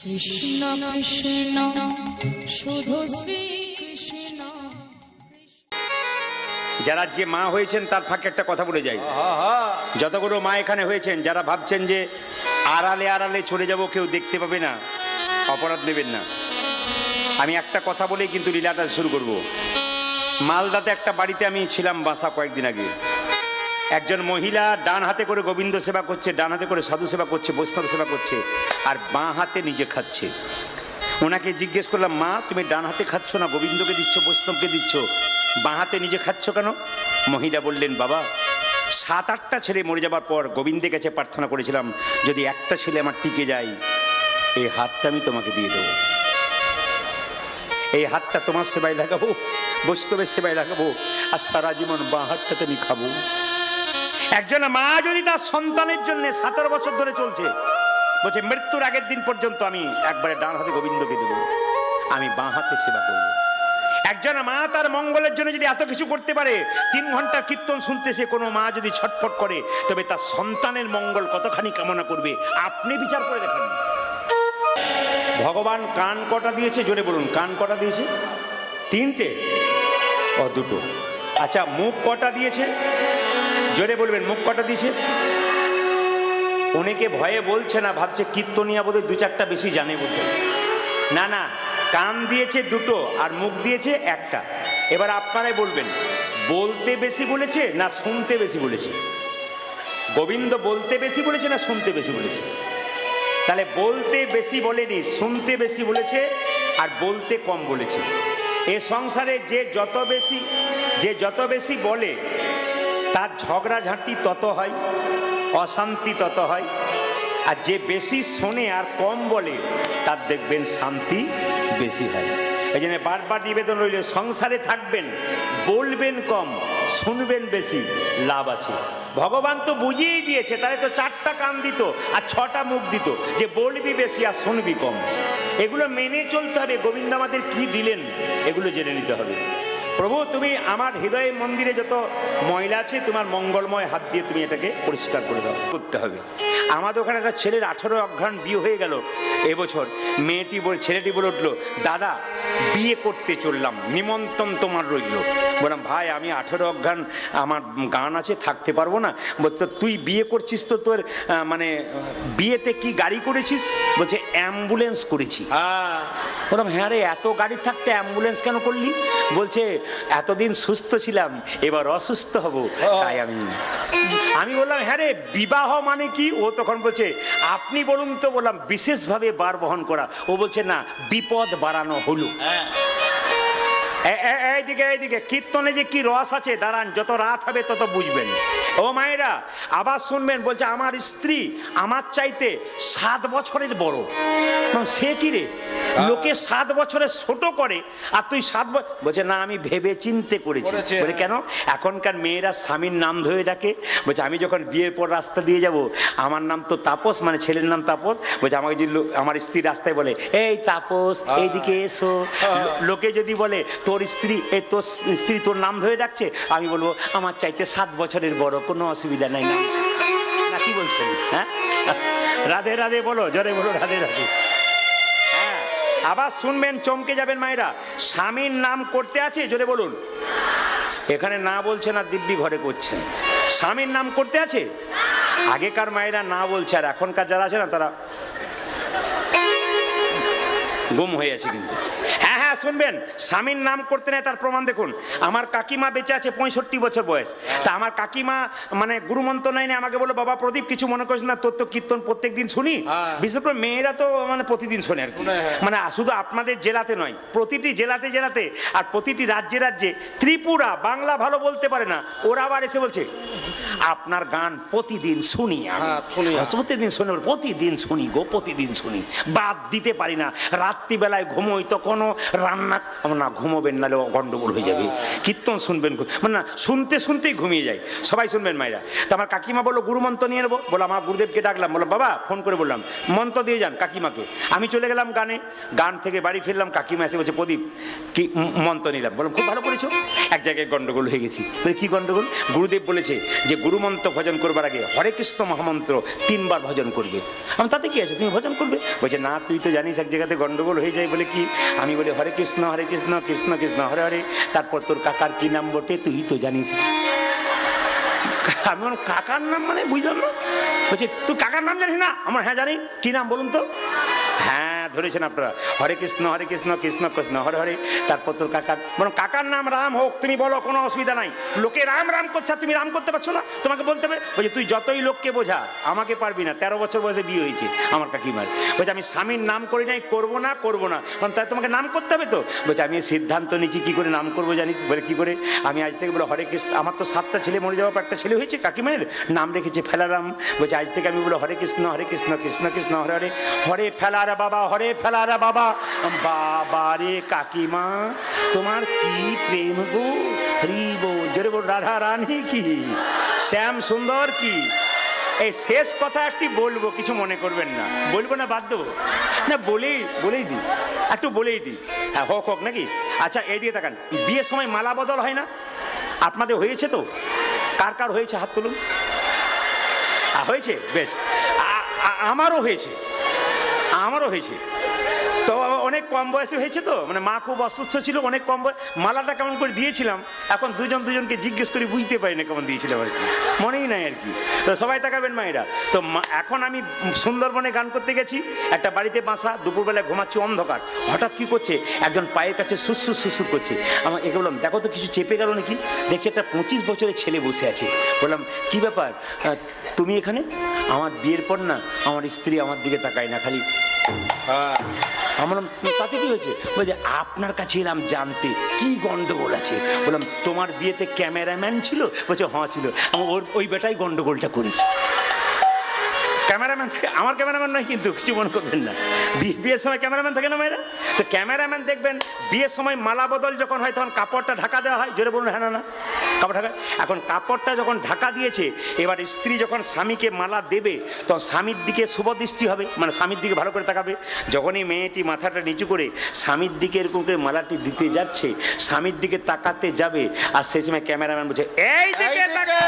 কৃষ্ণ কৃষ্ণ শুধু শ্রী কৃষ্ণ। যারা যে মা হয়েছেন তার ফাঁকে একটা কথা বলে যাই। যতগুলো মা এখানে হয়েছেন, যারা ভাবছেন যে আড়ালে আড়ালে চলে যাব, কেউ দেখতে পাবে না, অপরাধ নেবেন না। আমি একটা কথা বলেই কিন্তু লীলাটা শুরু করব। মালদাতে একটা বাড়িতে আমি ছিলাম বাসা কয়েকদিন আগে। একজন মহিলা ডান হাতে করে গোবিন্দ সেবা করছে, ডান হাতে করে সাধু সেবা করছে, বৈষ্ণব সেবা করছে, আর বাঁ হাতে নিজে খাচ্ছে। ওনাকে জিজ্ঞেস করলাম, মা তুমি ডান হাতে খাচ্ছ না, গোবিন্দকে দিচ্ছ, বৈষ্ণবকে দিচ্ছ, বাঁ হাতে নিজে খাচ্ছ কেন? মহিলা বললেন, বাবা 7-8টা ছেলে মরে যাবার পর গোবিন্দের কাছে প্রার্থনা করেছিলাম, যদি একটা ছেলে আমার টিকে যায়, এই হাতটা আমি তোমাকে দিয়ে দেবো, এই হাতটা তোমার সেবায় লাগাবো, বৈষ্ণবের সেবায় লাগাবো, আর সারা জীবন বাঁ হাতটাতে আমি খাবো। একজন মা যদি তার সন্তানের জন্য 17 বছর ধরে চলছে, বলছে মৃত্যুর আগের দিন পর্যন্ত আমি একবারে ডান হাতে গোবিন্দকে দেবো, আমি বাঁ হাতে সেবা করবো। একজন মা তার মঙ্গলের জন্য যদি এত কিছু করতে পারে, 3 ঘন্টা কীর্তন শুনতেছে কোনো মা যদি ছটফট করে, তবে তার সন্তানের মঙ্গল কতখানি কামনা করবে আপনি বিচার করে দেখেন। ভগবান কান কটা দিয়েছে? জোরে বলুন, কান কটা দিয়েছে? 3টে? ও 2টো। আচ্ছা, মুখ কটা দিয়েছে? জোরে বলবেন, মুখ কটা দিয়েছে? অনেকে ভয়ে বলছে না, ভাবছে কীর্তনিয়া বোধহয় 2-4টা বেশি জানে বোধহয়। না না, কান দিয়েছে 2টো আর মুখ দিয়েছে 1টা। এবার আপনারাই বলবেন, বলতে বেশি বলেছে না শুনতে বেশি বলেছে? গোবিন্দ বলতে বেশি বলেছে না শুনতে বেশি বলেছে? তাহলে বলতে বেশি বলেনি, শুনতে বেশি বলেছে, আর বলতে কম বলেছে। এ সংসারে যে যত বেশি বলে, তার ঝগড়াঝাঁটি তত হয়, অশান্তি তত হয়। আর যে বেশি শোনে আর কম বলে, তার দেখবেন শান্তি বেশি হয়। এই জন্য বারবার নিবেদন রইল, সংসারে থাকবেন, বলবেন কম, শুনবেন বেশি, লাভ আছে। ভগবান তো বুঝিয়েই দিয়েছে, তাহলে তো 4টা কান দিত আর 6টা মুখ দিত, যে বলবি বেশি আর শুনবি কম। এগুলো মেনে চলতে হবে। গোবিন্দ আমাদের কি দিলেন এগুলো জেনে নিতে হবে। প্রভু, তুমি আমার হৃদয়ের মন্দিরে যত ময়লা আছে, তোমার মঙ্গলময় হাত দিয়ে তুমি এটাকে পরিষ্কার করে দাও, করতে হবে। আমাদের ওখানে একটা ছেলের 18 অঘ্রাণ বিয়ে হয়ে গেল এবছর। ছেলেটি বলে উঠলো, দাদা বিয়ে করতে চললাম, নিমন্ত্রণ তোমার রইল। বললাম, ভাই আমি 18 অঘ্রাণ আমার গান আছে, থাকতে পারবো না। বলছে, তুই বিয়ে করছিস তো তোর মানে বিয়েতে কি গাড়ি করেছিস? বলছে, অ্যাম্বুলেন্স করেছি। বললাম, হ্যাঁ রে, এত গাড়ি থাকতে অ্যাম্বুলেন্স কেন করলি? বলছে, এতদিন সুস্থ ছিলাম, এবার অসুস্থ হব, তাই আমি বললাম, হ্যাঁ রে, বিবাহ মানে কি? ও তখন বলছে, আপনি বলুন তো। বললাম, বিশেষভাবে বার বহন করা। ও বলছে, না, বিপদ বাড়ানো হলো। এইদিকে কীর্তনে যে কি রস আছে, দাঁড়ান, যত রাত হবে তত বুঝবেন। ও মায়েরা, আবার শুনবেন। বলছে, আমার স্ত্রী আমার চাইতে 7 বছরের বড়। সে কি রে, লোকে 7 বছরের ছোট করে, আর তুই 7 বছর? বলছে, না, আমি ভেবে চিনতে করেছি। বলে, কেন? এখনকার মেয়েরা স্বামীর নাম ধরে ডাকে। বলছে, আমি যখন বিয়ের পর রাস্তা দিয়ে যাব, আমার নাম তো তাপস, মানে ছেলের নাম তাপস। বলছে, আমাকে যদি আমার স্ত্রী রাস্তায় বলে, এই তাপস, এইদিকে এসো, লোকে যদি বলে তোর স্ত্রী তোর নাম ধরে ডাকছে, আমি বলবো, আমার চাইতে 7 বছরের বড়, কোনো অসুবিধা নাই। না, কি বলছেন? হ্যাঁ, রাধে রাধে বলো, জোরে বলো, রাধে রাধে। হ্যাঁ, আবার শুনবেন, চমকে যাবেন মায়েরা। স্বামীর নাম করতে আছে? জোরে বলুন। এখানে না বলছে না, দিব্যি ঘরে করছেন। স্বামীর নাম করতে আছে? আগেকার মায়েরা না বলছে, আর এখনকার যারা আছে না, তারা গুম হয়ে আছে। কিন্তু হ্যাঁ, শুনবেন, স্বামীর নাম করতে নেই, তার প্রমাণ দেখুন। আমার কাকিমা বেঁচে আছে, 65 বছর বয়স। তা আমার কাকিমা মানে গুরুমন্ত্র নাই, আমাকে বলো, বাবা প্রদীপ, কিছু মনে করিস না, তোর তো কীর্তন প্রত্যেক দিন শুনি। বিশেষ করে মেয়েরা তো মানে প্রতিদিন শোনে আর কি। মানে শুধু আপনাদের জেলাতে নয়, প্রতিটি জেলাতে আর প্রতিটি রাজ্যে। ত্রিপুরা বাংলা ভালো বলতে পারে না, ওরা আবার এসে বলছে, আপনার গান প্রতিদিন শুনি, প্রতিদিন শুনি গো, প্রতিদিন শুনি, বাদ দিতে পারি না। রাত রাত্রিবেলায় ঘুমোই তখনও রান্না, আমার না ঘুমোবেন নাহলে গন্ডগোল হয়ে যাবে, কীর্তন শুনবেন, মানে না শুনতে শুনতেই ঘুমিয়ে যায়। সবাই শুনবেন মায়েরা। তো আমার কাকিমা বললো গুরুমন্ত্র নিয়ে নেবো, বলো আমার গুরুদেবকে ডাকলাম, বলো বাবা ফোন করে বললাম মন্ত্র দিয়ে যান কাকিমাকে। আমি চলে গেলাম গানে, গান থেকে বাড়ি ফিরলাম, কাকিমা এসে বলছে প্রদীপ কি মন্ত্র নিলাম। বললাম খুব ভালো করেছো। এক জায়গায় গন্ডগোল হয়ে গেছি। বলে কি গন্ডগোল? গুরুদেব বলেছে যে গুরুমন্ত্র ভজন করবার আগে হরে কৃষ্ণ মহামন্ত্র 3 বার ভজন করবে। আমি তাতে কি আছে, তুমি ভজন করবে? বলছে না তুই তো জানিস এক জায়গাতে গন্ডগোল হয়ে যায়। বলে কি? আমি বলি হরে কৃষ্ণ কৃষ্ণ কৃষ্ণ হরে হরে, তারপর তোর কাকার কি নাম বটে তুই তো জানিস। আমি বললাম কাকার নাম মানে বুঝলাম না। বলছে তুই কাকার নাম জানিস না? আমার হ্যাঁ জানি। কি নাম বলুন তো? হ্যাঁ ধরেছেন আপনারা, হরে কৃষ্ণ কৃষ্ণ কৃষ্ণ হরে হরে, তারপর তোর কাকার, বলো কাকার নাম রাম হোক, তুমি বলো কোনো অসুবিধা নাই। লোকে রাম রাম করছে, তুমি রাম করতে পারছো না, তোমাকে বলতে হবে। বলছে তুই যতই লোককে বোঝা আমাকে পারবি না, 13 বছর বয়সে বিয়ে হয়েছে আমার কাকিমার। বলছে আমি স্বামীর নাম করি নাই, করবো না কারণ তাই তোমাকে নাম করতে হবে তো। বলছে আমি সিদ্ধান্ত নিচ্ছি কি করে নাম করবো জানিস? বলে কি করে? আমি আজ থেকে বলে হরে কৃষ্ণ, আমার তো 7টা ছেলে মরে যাওয়ার পর একটা ছেলে হয়েছে কাকিমার, নাম রেখেছে ফেলারাম। বলছে আজ থেকে আমি বলে হরে কৃষ্ণ কৃষ্ণ কৃষ্ণ হরে হরে, হরে ফেলারা বাবা, হরে ফেলারা বাবা। বাবা রে কাকিমা তোমার কি প্রেম গো, হরি বল, জোরে বল রাধা রানী কি, শ্যাম সুন্দর কি। এই শেষ কথা একটি বলবো, কিছু মনে করবেন না, বলবো না বাদ দেবো না, বলেই দিই, একটু বলেই দিই। হ্যাঁ হোক নাকি? আচ্ছা এই দিকে তাকান, বিয়ের সময় মালা বদল হয় না? আপনাদের হয়েছে তো? কার কার হয়েছে হাত তুলুন। হয়েছে, বেশ। আমারও হয়েছে। তো অনেক কম বয়সে হয়েছে তো, মানে মা খুব অসুস্থ ছিল, অনেক কম বয়স। মালাটা কেমন করে দিয়েছিলাম এখন দুজনকে জিজ্ঞেস করে বুঝতে পারি না কেমন দিয়েছিলাম আর কি, মনেই নাই আর কি। তো সবাই তাকাবেন মায়েরা। তো এখন আমি সুন্দরবনে গান করতে গেছি, একটা বাড়িতে বাসা, দুপুরবেলায় ঘুমাচ্ছি, অন্ধকার, হঠাৎ কি করছে একজন পায়ের কাছে সুসুর করছে। আমার একে বললাম দেখো তো কিছু চেপে গেল নাকি। দেখছি একটা 25 বছরের ছেলে বসে আছে। বললাম কি ব্যাপার তুমি এখানে? আমার বিয়ের পর না আমার স্ত্রী আমার দিকে তাকায় না, খালি আমার। তাতে কি হয়েছে? বলছে আপনার কাছে এলাম জানতে কি গন্ডগোল আছে। বললাম তোমার বিয়েতে ক্যামেরাম্যান ছিল? বলছে হ্যাঁ ছিল। ওই বেটাই গন্ডগোলটা করেছে। ক্যামেরাম্যান থাকে, আমার ক্যামেরাম্যান নয় কিন্তু, কিছু মনে করবেন না। বিয়ের সময় ক্যামেরাম্যান থাকে না মেয়েরা? তো ক্যামেরাম্যান দেখবেন বিয়ের সময় মালা বদল যখন হয় তখন কাপড়টা ঢাকা দেওয়া হয়, জোরে বলুন হ্যাঁ না? কাপড় ঢাকা। এখন কাপড়টা যখন ঢাকা দিয়েছে, এবার স্ত্রী যখন স্বামীকে মালা দেবে তখন স্বামীর দিকে শুভ দৃষ্টি হবে, মানে স্বামীর দিকে ভালো করে তাকাবে। যখনই মেয়েটি মাথাটা নিচু করে স্বামীর দিকে এরকম করে মালাটি দিতে যাচ্ছে, স্বামীর দিকে তাকাতে যাবে, আর সেই সময় ক্যামেরাম্যান বলছে এই দিকে তাকা।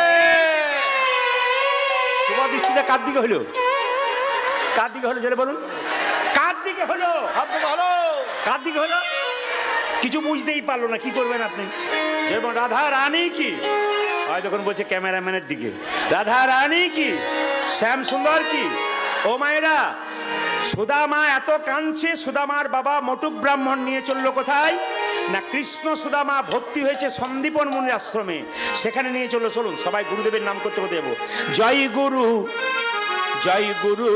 শুভ দৃষ্টিটা কার দিকে হলো? কার দিকে হলো জোরে বলুন? কার দিকে হলো? কার দিকে হলো? কিছু বুঝতেই পারলো না, কি করবেন আপনি? যেমন রাধা রানী কি, হয় যখন বলছে ক্যামেরাম্যানের দিকে, রাধা রানী কি, শ্যাম সুন্দর কি। ও মায়েরা, সুদামা এত কাঁদছে, সুদামার বাবা মটুক ব্রাহ্মণ নিয়ে চললো কোথায় না, কৃষ্ণ সুদামা ভর্তি হয়েছে সন্দীপন মুনির আশ্রমে, সেখানে নিয়ে চললো। চলুন সবাই গুরুদেবের নাম করতে দেবো। জয় গুরু জয় গুরু।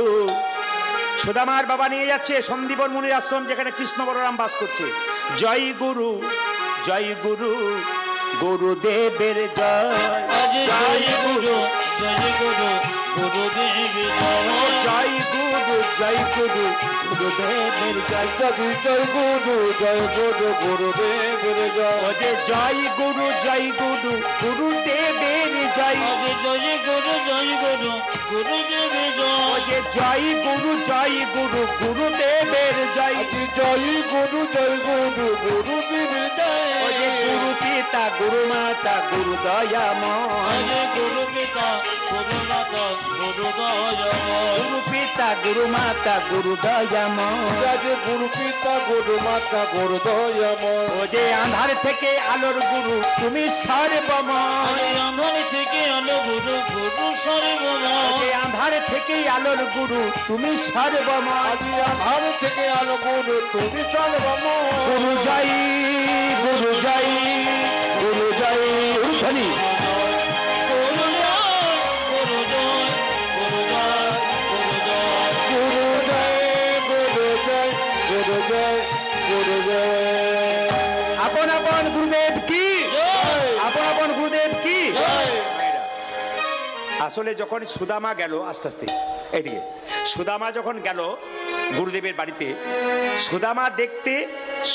সুদামার বাবা নিয়ে যাচ্ছে সন্দীপন মুনির আশ্রম, যেখানে কৃষ্ণ বলরাম বাস করছে। জয় গুরু জয় গুরু, গুরুদেবের জয়। জয় গুরু জয় গুরু, গুরুদেবের জয়। জয় গুরু জয় গুরু, গুরুদেবের জয়। জয় গুরু জয় গুরু, গুরুদেবের জয়। জয় গুরু জয় গুরু, গুরুদেবের জয়। জয় গুরু জয় গুরু, গুরুদেবের জয়। জয় গুরু জয় গুরু, গুরুদেবের জয়। জয় গুরু জয় গুরু, গুরুদেবের জয়। গুরু পিতা গুরু মাতা গুরু দয়াময়। গুরু পিতা গুরু মাতা গুরু দয়াময়। গুরু পিতা গুরু মাতা গুরু দয়াময়। গুরু পিতা গুরু মাতা গুরু দয়াময়। ও যে আঁধার থেকে আলোর গুরু তুমি সর্বময়। আঁধার থেকে আলো গুরু, গুরু সর্বময়। আঁধার থেকে আলোর গুরু তুমি সর্বময়। আঁধার থেকে আলো গুরু তুমি সর্বময়। গুরু জয় গুরু জয়, গুরু জয় ধনী। আপন আপন গুরুদেব কি, আপন আপন গুরুদেব কি। আসলে যখন সুদামা গেল, আস্তে আস্তে এইদিকে, সুদামা যখন গেল গুরুদেবের বাড়িতে সুদামা দেখতে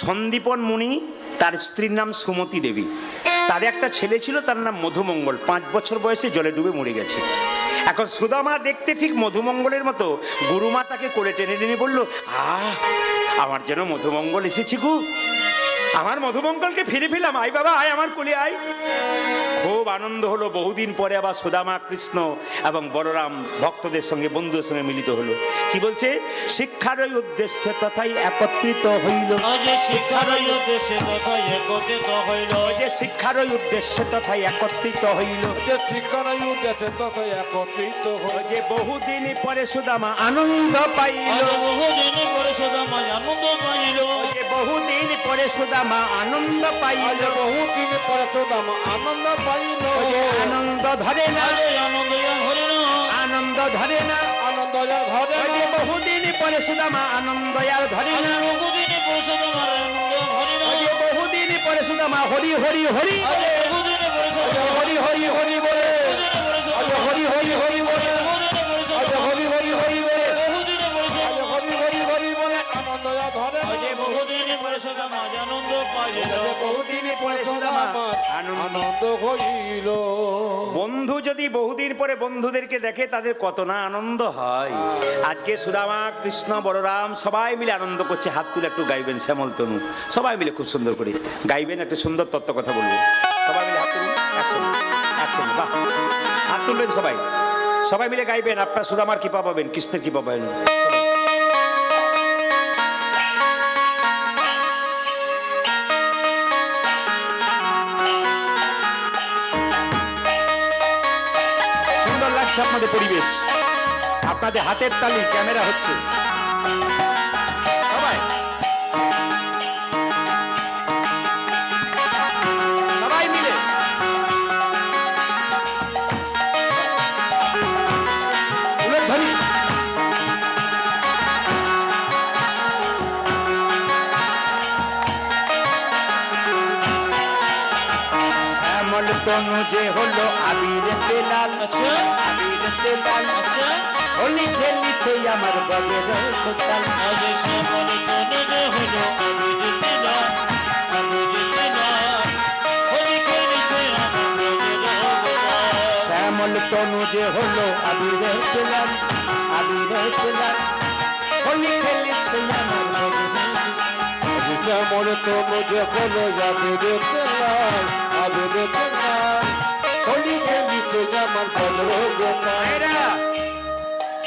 সন্দীপন মুনি, তার স্ত্রীর নাম সুমতি দেবী, তার একটা ছেলে ছিল, তার নাম মধুমঙ্গল, 5 বছর বয়সে জলে ডুবে মরে গেছে। এখন সুদামা দেখতে ঠিক মধুমঙ্গলের মতো, গুরুমা তাকে কোলে টেনে টেনে বলল, আমার যেন মধুমঙ্গল এসেছি গো, আমার মধুমঙ্গলকে ফিরে পেলাম, আয় বাবা আয় আমার কোলে আয়। খুব আনন্দ হলো। বহুদিন পরে আবার সুদামা, কৃষ্ণ এবং বলরাম ভক্তদের সঙ্গে, বন্ধুদের সঙ্গে মিলিত হলো। কি বলছে? শিক্ষার ওই উদ্দেশ্যে তথাই একত্রিত হইল, শিক্ষার উদ্দেশ্যে তথায় একত্রিত হইল, যে শিক্ষার ওই উদ্দেশ্যে তথাই একত্রিত হইল, শিক্ষার উদ্দেশ্যে তথায় একত্রিত হইল, যে বহুদিন পরে সুদামা আনন্দ পাইল, বহুদিন পরে সুদামা আনন্দ পাইল, যে বহুদিন পরে সুদামা আনন্দ পাইল, বহুদিন পরে সুদামা আনন্দ পাইল, আনন্দ ধরে না, আনন্দ হরে না, আনন্দ ধরে না, আনন্দ ঘরে না, বহুদিন পরে সুদামা আনন্দ আর ধরে না, বহুদিন পরে সুদামা আনন্দ হরে না, বহুদিন পরে সুদামা হরি হরি হরি, বহুদিন পরে সুদামা হরি হরি হরি বলে, হরি হরি হরি বলে, হরি হরি হরি বলে, হরি হরি হরি বলে আনন্দ ধরে না, বহুদিন পরে সুদামা আনন্দ পাইল, বহুদিন পরে সুদামা আনন্দ হইল। বন্ধু যদি বহুদিন পরে বন্ধুদেরকে দেখে, তাদের কত না আনন্দ হয়। আজকে সুদামা, কৃষ্ণ, বলরাম সবাই মিলে আনন্দ করছে। হাত তুলে একটু গাইবেন শ্যামল তনু, সবাই মিলে খুব সুন্দর করে গাইবেন, একটা সুন্দর তত্ত্ব কথা বলবেন। সবাই মিলে হাত তুলুন একসঙ্গে, একসঙ্গে, বাহ, হাত তুলবেন সবাই, সবাই মিলে গাইবেন। আপনার সুদামার কৃপা পাবেন, কৃষ্ণের কৃপা পাবেন। সবাই। সুন্দর লাগছে আপনাদের পরিবেশ, আপনাদের হাতের তালি, ক্যামেরা হচ্ছে সবাই, সবাই মিলে উলুধ্বনি। শ্যামল তনু যে হলো আবিরেতে লাল, আবিরেতে লাল, হোলি খেলিছে আমার বগের কোতাল, আজ শ্যামল তনু যে হলো আবিরেতে লাল, আবিরেতে লাল, হোলি খেলিছে আমার বগের কোতাল, শ্যামল তনু যে হলো আবিরেতে লাল, আবিরেতে লাল, হোলি খেলিছে আমার বগের শ্যামল তনু যে হলো আবিরেতে লাল, আবিরেতে লাল, হোলি খেলিছে আমার বগের কোতাল। মায়েরা,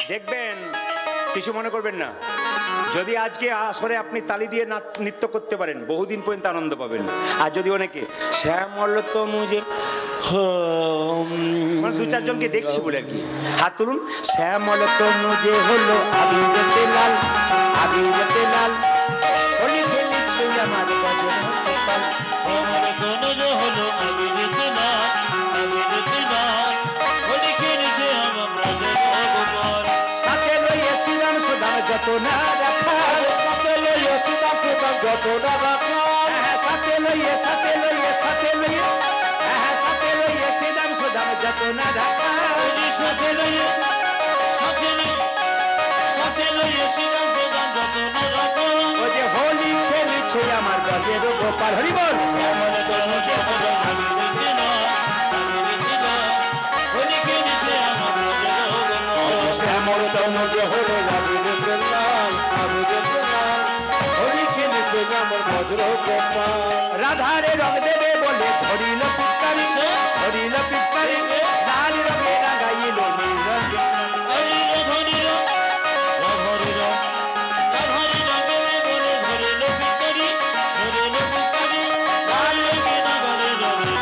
দেখবেন, কিছু মনে করবেন না, যদি আজকে আসরে আপনি তালি দিয়ে নৃত্য করতে পারেন, বহুদিন পর্যন্ত আনন্দ পাবেন। আর যদি অনেকে শ্যামল তনু যে, মানে 2-4 জনকে দেখছি বলে আর কি, হাত তুলুন। শ্যামল তনু যে হলো আবিরেতে লাল, আবিরেতে লাল, হোলি খেলিছে আমার বগের কোতাল, আমার তনু যে হলো আবিরেতে লাল, আবিরেতে লাল, হোলি খেলিছে আমার বগের কোতাল, সাথে লইয়ে শ্রীরাম সুদাম যত না রাখা, সাথে লইয়া সুদাম সুদাম যত না রাখা, সাথে লইয়ে, সাথে লইয়ে, সাথে লইয়ে, সাথে লইয়ে শ্রীরাম সুদাম যত না রাখা, সাথে লইয়া, সাথে লইয়া, সাথে লইয়া শ্রীরাম সুদাম যত না রাখা, ও যে হোলি খেলিছে আমার বগের গোপাল, হরি বল। শ্যামল তনু যে হলো আবিরেতে লাল, আবিরেতে লাল, হোলি খেলিছে আমার বগের কোতাল, শ্যামল তনু যে হলো আবিরেতে লাল, আবিরেতে লাল, হোলি খেলিছে আমার বগের কোতাল, রাধারে রং দেবে বলে ধরিল পিচকারি, ধরিল পিচকারি, লাল রঙে রাগাইল নীল রঙে। হরি হরি হরি হরি রাগে বলে ধরিল পিচকারি, ধরিল পিচকারি, লাল রঙে রাগালে রঙে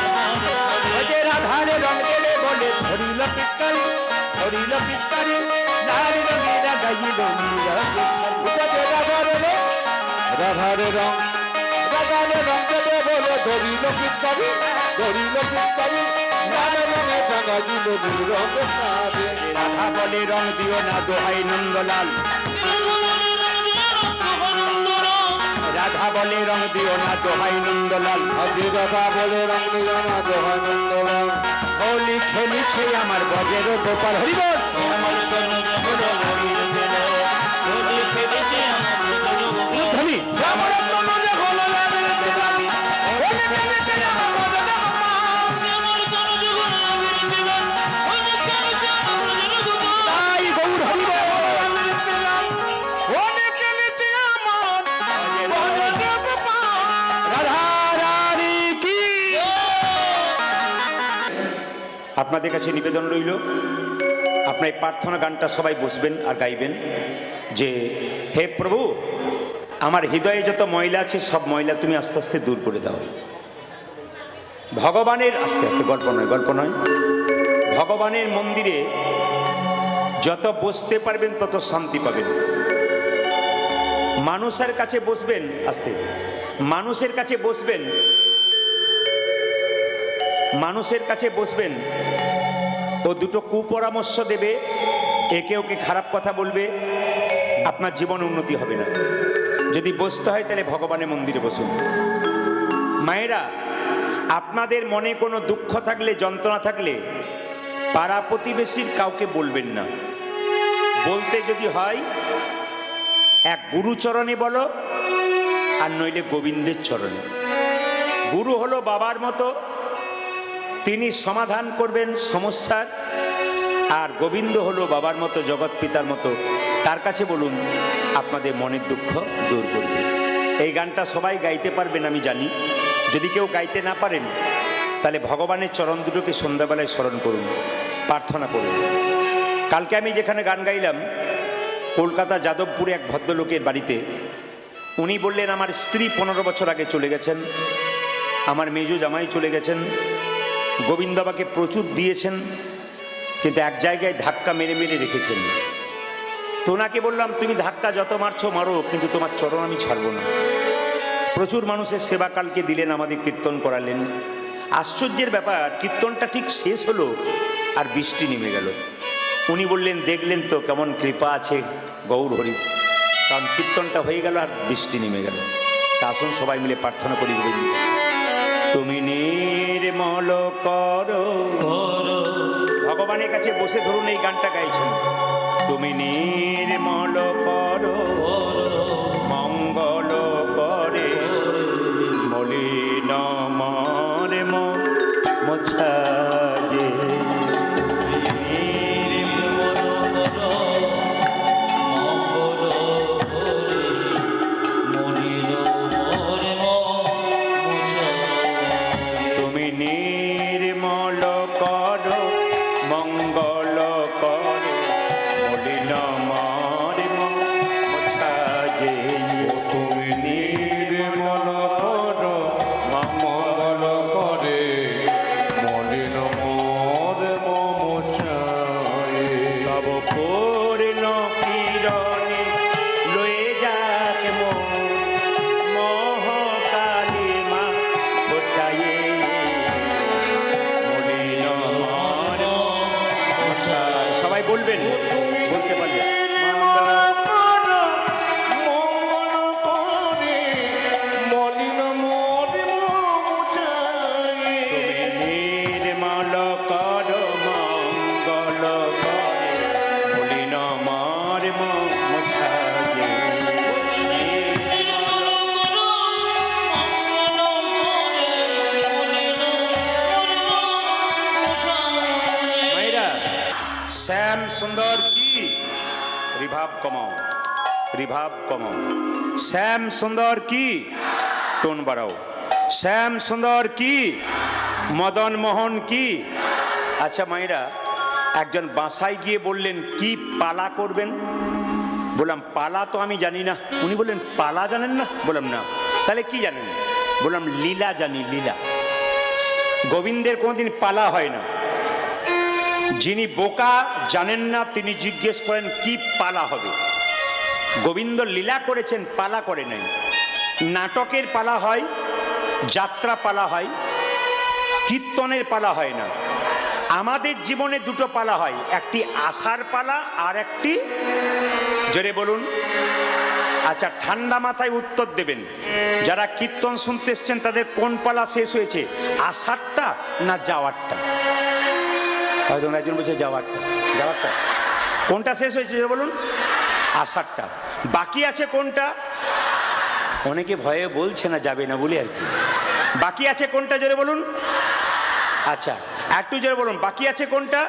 ও যে রাধারে রং দেবে বলে ধরিল পিচকারি, ধরিল পিচকারি, লাল রঙে রাগাইল নীল রঙে। রাধারে রং, রাধারে রং দেবে বলে ধরিল পিচকারি, ধরিল পিচকারি, লাল রঙে রাগাইল নীল রঙে সাজে, রাধা বলে রং দিও না দোহাই নন্দলাল, রাধা বলে রং দিও না দোহাই নন্দলাল, আজি রাধা বলে রং দিও না দোহাই নন্দলাল, হোলি খেলিছে আমার বগের গোপাল, হরি বল। আমার তনু যে হলো আবিরেতে লাল, হোলি খেলিছে আপনাদের কাছে নিবেদন রইল, আপনার এই প্রার্থনা গানটা সবাই বসবেন আর গাইবেন যে হে প্রভু, আমার হৃদয়ে যত ময়লা আছে সব ময়লা তুমি আস্তে আস্তে দূর করে দাও। ভগবানের আস্তে আস্তে, গল্প নয়, ভগবানের মন্দিরে যত বসতে পারবেন তত শান্তি পাবেন। মানুষের কাছে বসবেন, আস্তে, মানুষের কাছে বসবেন, ও দুটো কুপরামর্শ দেবে, একে ওকে খারাপ কথা বলবে, আপনার জীবন উন্নতি হবে না। যদি বসতে হয় তাহলে ভগবানের মন্দিরে বসুন। মায়েরা, আপনাদের মনে কোনো দুঃখ থাকলে, যন্ত্রণা থাকলে পাড়া প্রতিবেশীর কাউকে বলবেন না। বলতে যদি হয় এক গুরুচরণে বলো, আর নইলে গোবিন্দের চরণে। গুরু হলো বাবার মতো, তিনি সমাধান করবেন সমস্যার, আর গোবিন্দ হলো বাবার মতো, জগৎ পিতার মতো, তার কাছে বলুন, আপনাদের মনের দুঃখ দূর করবে। এই গানটা সবাই গাইতে পারবেন আমি জানি। যদি কেউ গাইতে না পারেন তাহলে ভগবানের চরণ দুটোকে সন্ধ্যাবেলায় স্মরণ করুন, প্রার্থনা করুন। কালকে আমি যেখানে গান গাইলাম, কলকাতা যাদবপুরে এক ভদ্রলোকের বাড়িতে, উনি বললেন আমার স্ত্রী 15 বছর আগে চলে গেছেন, আমার মেজো জামাই চলে গেছেন, গোবিন্দ বাবাকে প্রচুর দিয়েছেন, কিন্তু এক জায়গায় ধাক্কা মেরে মেরে রেখেছেন। তো ওনাকে বললাম, তুমি ধাক্কা যত মারছো মারো, কিন্তু তোমার চরণ আমি ছাড়বো না। প্রচুর মানুষের সেবা কালকে দিলেন, আমাদের কীর্তন করালেন। আশ্চর্যের ব্যাপার, কীর্তনটা ঠিক শেষ হলো আর বৃষ্টি নেমে গেল। উনি বললেন, দেখলেন তো কেমন কৃপা আছে গৌর হরি, কারণ কীর্তনটা হয়ে গেল আর বৃষ্টি নেমে গেল। তা আসুন সবাই মিলে প্রার্থনা করি, গোবিন্দ তুমি নির্মল করো। ভগবানের কাছে বসে ধরুন এই গানটা গাইছেন, তুমি নির্মল করো, মঙ্গল করে, মলিন মর মোছায়ে। তুমি নির্মল করো, মঙ্গল করে, মলিন মর মোছায়ে। তুমি নির্মল করো, মঙ্গল করে, মলিন মোর মোছায়ে। তব পূর্ণ কিরণে লয়ে যাক মহাকালী মা মোছায়ে। মলিন মর মোছায়ে। সবাই বলবেন, বলতে পারলে নির্মল কর, মঙ্গল করে, মলিন মর মোছায়ে। মায়েরা, শ্যাম সুন্দর কি রিভাব কমাও, রিভাব কমাও। শ্যাম সুন্দর কি, টোন বাড়াও। শ্যাম সুন্দর কি, মদন মোহন কি। আচ্ছা মায়েরা, একজন বাসায় গিয়ে বললেন কি পালা করবেন। বললাম পালা তো আমি জানি না। উনি বললেন পালা জানেন না? বললাম না। তাহলে কি জানেন? বললাম লীলা জানি, লীলা। গোবিন্দের কোনোদিন পালা হয় না। যিনি বোকা জানেন না তিনি জিজ্ঞেস করেন কি পালা হবে। গোবিন্দ লীলা করেছেন, পালা করে নাই। নাটকের পালা হয়, যাত্রা পালা হয়, কীর্তনের পালা হয় না। আমাদের জীবনে দুটো পালা হয়, একটি আসার পালা আর একটি, জোরে বলুন। আচ্ছা ঠান্ডা মাথায় উত্তর দেবেন, যারা কীর্তন শুনতে এসছেন তাদের কোন পালা শেষ হয়েছে, আসারটা না যাওয়ারটা? হয়তো একজন বলছে যাওয়ারটা। যাওয়ারটা কোনটা শেষ হয়েছে জোরে বলুন? আসারটা। বাকি আছে কোনটা? অনেকে ভয়ে বলছে না, যাবে না বলে আর কি। বাকি আছে কোনটা জোরে বলুন? আচ্ছা একটু জোরে বলুন, বাকি আছে কোনটা?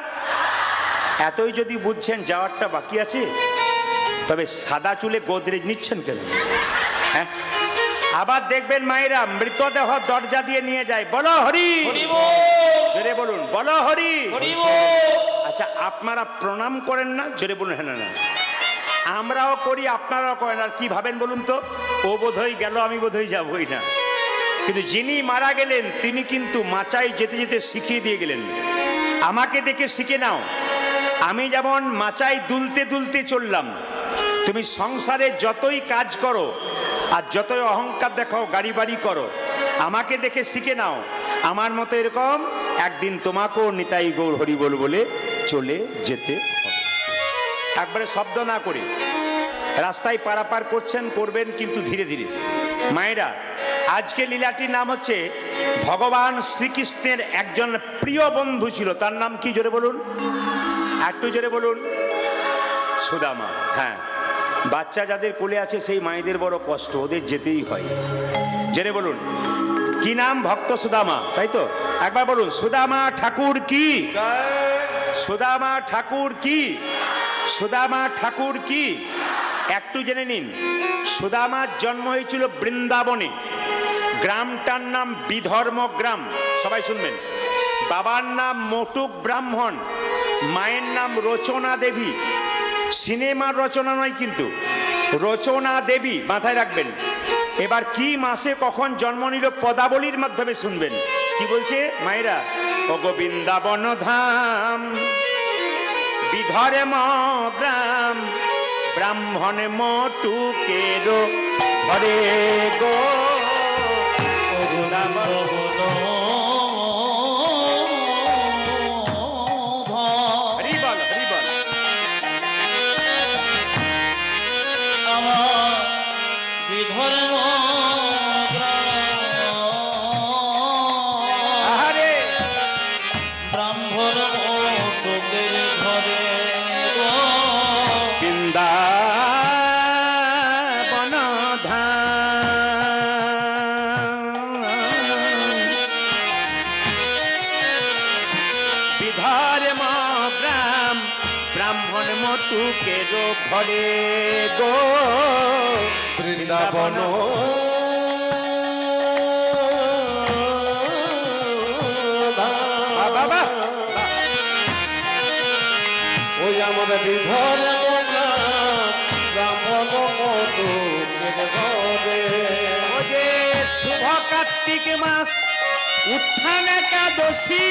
এতই যদি বুঝছেন যাওয়ারটা বাকি আছে, তবে সাদা চুলে গোদরেজ নিচ্ছেন কেন? হ্যাঁ, আবার দেখবেন মায়েরা মৃতদেহ দরজা দিয়ে নিয়ে যায়। বলো হরি, জোরে বলুন, বলো হরি। হরি বল। আচ্ছা, আপনারা প্রণাম করেন না? জোরে বলুন, হ্যাঁ না না। আমরাও করি, আপনারাও করেন। আর কি ভাবেন বলুন তো? ও বোধহয় গেল, আমি বোধহয় যাবই না। কিন্তু যিনি মারা গেলেন তিনি কিন্তু মাচায় যেতে যেতে শিখিয়ে দিয়ে গেলেন, আমাকে দেখে শিখে নাও। আমি যেমন মাচায় দুলতে দুলতে চললাম, তুমি সংসারে যতই কাজ করো আর যতই অহংকার দেখাও, গাড়ি বাড়ি করো, আমাকে দেখে শিখে নাও। আমার মতো এরকম একদিন তোমাকেও নিতাই গৌর হরি বল বলে চলে যেতে হবে। একবারে শব্দ না করে রাস্তায় পারাপার করছেন, করবেন কিন্তু ধীরে ধীরে। মায়েরা, আজকে লীলাটির নাম হচ্ছে ভগবান শ্রীকৃষ্ণের একজন প্রিয় বন্ধু ছিল, তার নাম কি? জোরে বলুন, একটু জোরে বলুন। সুদামা। হ্যাঁ, বাচ্চা যাদের কোলে আছে সেই মায়েদের বড় কষ্ট, ওদের যেতেই হয়। জোরে বলুন, কি নাম? ভক্ত সুদামা, তাই তো? একবার বলুন, সুদামা ঠাকুর কি? সুদামা ঠাকুর কি? সুদামা ঠাকুর কি? একটু জেনে নিন, সুদামার জন্ম হয়েছিল বৃন্দাবনে। গ্রামটার নাম বিধর্ম গ্রাম, সবাই শুনবেন। বাবার নাম মটুক ব্রাহ্মণ, মায়ের নাম রচনা দেবী। সিনেমার রচনা নয় কিন্তু, রচনা দেবী, মাথায় রাখবেন। এবার কি মাসে কখন জন্ম নিল পদাবলীর মাধ্যমে শুনবেন। কি বলছে মায়েরা? ও গোবিন্দাবন ধাম বিধর্ম গ্রাম, ব্রাহ্মণ মটুকের ঘরে গো। হরি বল, হরি বল। আমার বিধর্ম আহারে, ব্রাহ্মণ মটুকের ঘরে গো। বৃন্দাবন ধাম বিধর্ম গ্রাম, ব্রাহ্মণ মটুকের ঘরে গো। বৃন্দাবন বাবা, ওই আমাদের বিধর্ম ব্রাহ্মণ মটুকের ঘরে। ও যে শুভ কার্তিক মাস, উত্থান একাদশী,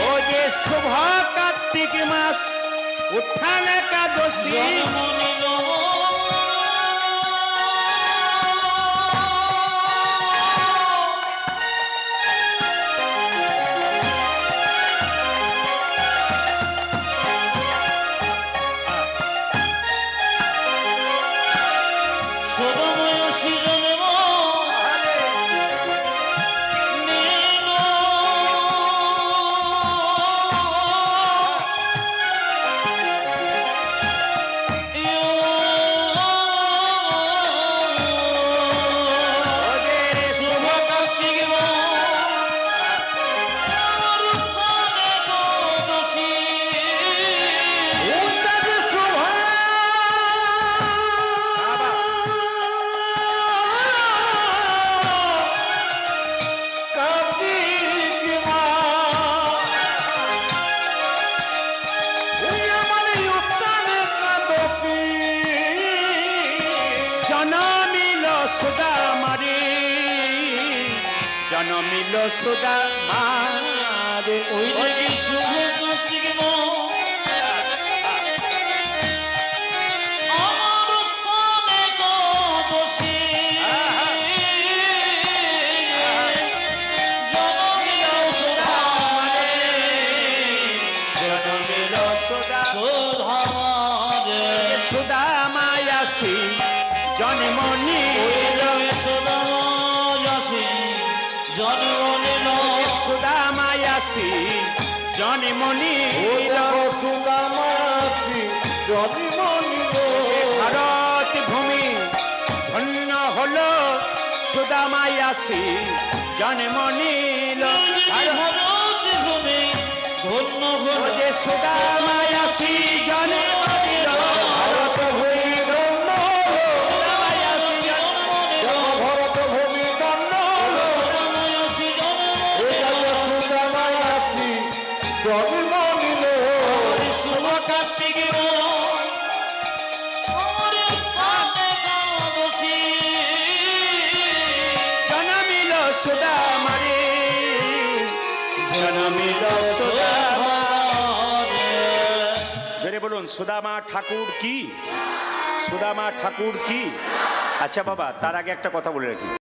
ও যে শুভ কার্তিক মাস, উত্থান একাদশী, জনমিল সুদামারে, জনমিল সুদামারে। ওই যে শুভ কার্তিক সুদামায়াসী জনমনি, সুদামায়াসী জনমনি, ভারত ভূমি ধন্য হলো সুদামাই আসি জন্ম নিল আর ধন্য হল যে সুদামাই আসি জন্ম নিল ভারত ভূমি ধন্য হলো, সুদামাই আসি জন্ম নিল। ভরত ভূমি ধন্য হলো, এটা যে সুদামাই আসি জন্ম নিল। শুভ কার্তিক জনমিল সুদামারে জনমিল সুদামা। জোরে বলুন সুদামা ঠাকুর কি? সুদামা ঠাকুর কি? আচ্ছা বাবা, তার আগে একটা কথা বলে রাখি।